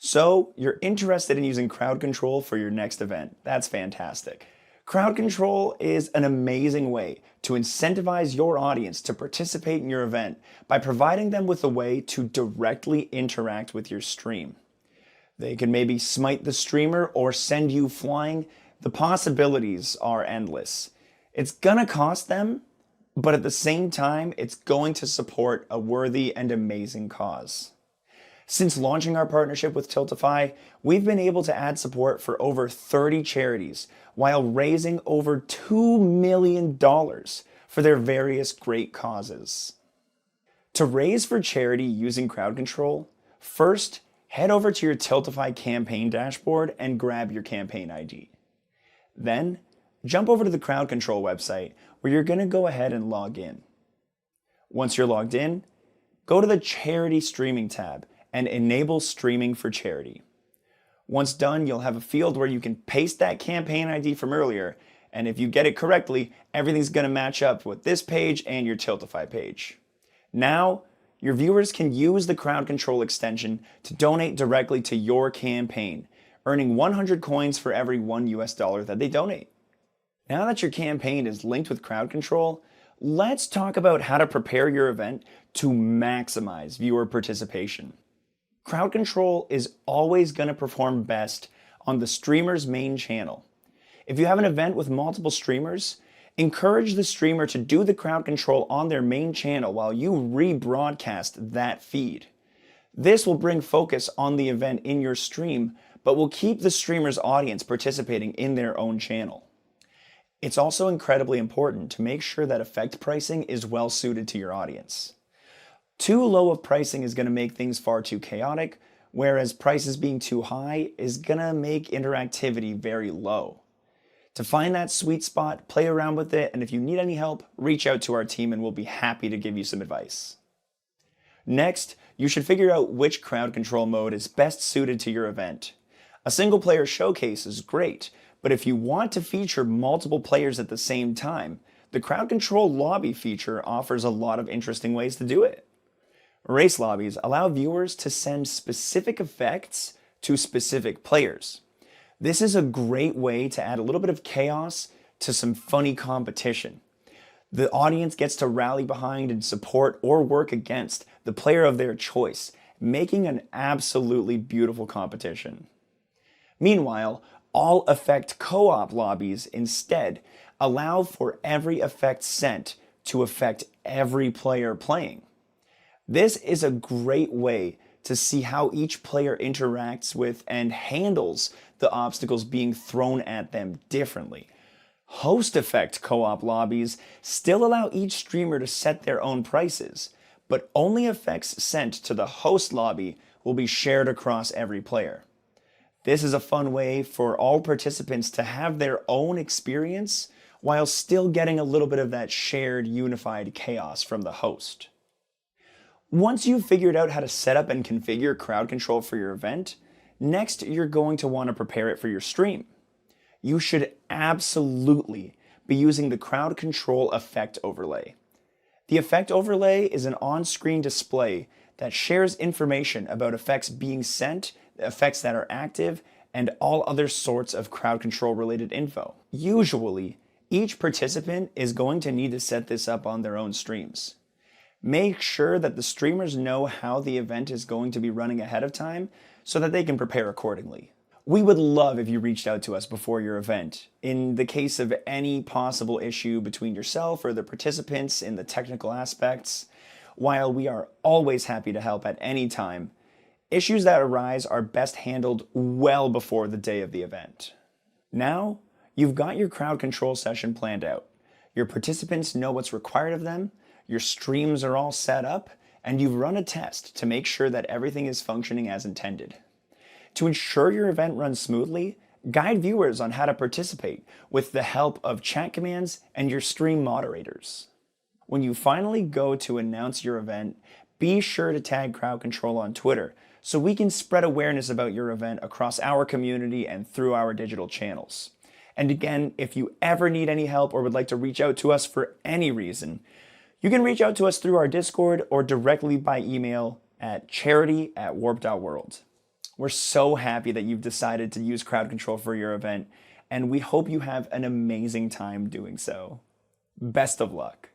So you're interested in using crowd control for your next event. That's fantastic. Crowd control is an amazing way to incentivize your audience to participate in your event by providing them with a way to directly interact with your stream. They can maybe smite the streamer or send you flying. The possibilities are endless. It's gonna cost them, but at the same time, it's going to support a worthy and amazing cause. Since launching our partnership with Tiltify, we've been able to add support for over 30 charities while raising over $2 million for their various great causes. To raise for charity using crowd control, first, head over to your Tiltify campaign dashboard and grab your campaign ID. Then, jump over to the crowd control website where you're going to go ahead and log in. Once you're logged in, go to the Charity Streaming tab and enable streaming for charity. Once done, you'll have a field where you can paste that campaign ID from earlier, and if you get it correctly, everything's going to match up with this page and your Tiltify page. Now, your viewers can use the crowd control extension to donate directly to your campaign, earning 100 coins for every $1 that they donate. Now that your campaign is linked with crowd control, let's talk about how to prepare your event to maximize viewer participation. Crowd control is always going to perform best on the streamer's main channel. If you have an event with multiple streamers, encourage the streamer to do the crowd control on their main channel while you rebroadcast that feed. This will bring focus on the event in your stream, but will keep the streamer's audience participating in their own channel. It's also incredibly important to make sure that effect pricing is well suited to your audience. Too low of pricing is going to make things far too chaotic, whereas prices being too high is going to make interactivity very low. To find that sweet spot, play around with it, and if you need any help, reach out to our team and we'll be happy to give you some advice. Next, you should figure out which crowd control mode is best suited to your event. A single player showcase is great, but if you want to feature multiple players at the same time, the crowd control lobby feature offers a lot of interesting ways to do it. Race lobbies allow viewers to send specific effects to specific players. This is a great way to add a little bit of chaos to some funny competition. The audience gets to rally behind and support or work against the player of their choice, making an absolutely beautiful competition. Meanwhile, all effect co-op lobbies instead allow for every effect sent to affect every player playing. This is a great way to see how each player interacts with and handles the obstacles being thrown at them differently. Host effect co-op lobbies still allow each streamer to set their own prices, but only effects sent to the host lobby will be shared across every player. This is a fun way for all participants to have their own experience while still getting a little bit of that shared unified chaos from the host. Once you've figured out how to set up and configure crowd control for your event, next you're going to want to prepare it for your stream. You should absolutely be using the crowd control effect overlay. The effect overlay is an on-screen display that shares information about effects being sent, effects that are active, and all other sorts of crowd control related info. Usually, each participant is going to need to set this up on their own streams. Make sure that the streamers know how the event is going to be running ahead of time so that they can prepare accordingly. We would love if you reached out to us before your event in the case of any possible issue between yourself or the participants in the technical aspects. While we are always happy to help at any time, issues that arise are best handled well before the day of the event. Now, you've got your crowd control session planned out. Your participants know what's required of them, your streams are all set up, and you've run a test to make sure that everything is functioning as intended. To ensure your event runs smoothly, guide viewers on how to participate with the help of chat commands and your stream moderators. When you finally go to announce your event, be sure to tag Crowd Control on Twitter so we can spread awareness about your event across our community and through our digital channels. And again, if you ever need any help or would like to reach out to us for any reason, you can reach out to us through our Discord or directly by email at charity@warp.world. We're so happy that you've decided to use crowd control for your event, and we hope you have an amazing time doing so. Best of luck.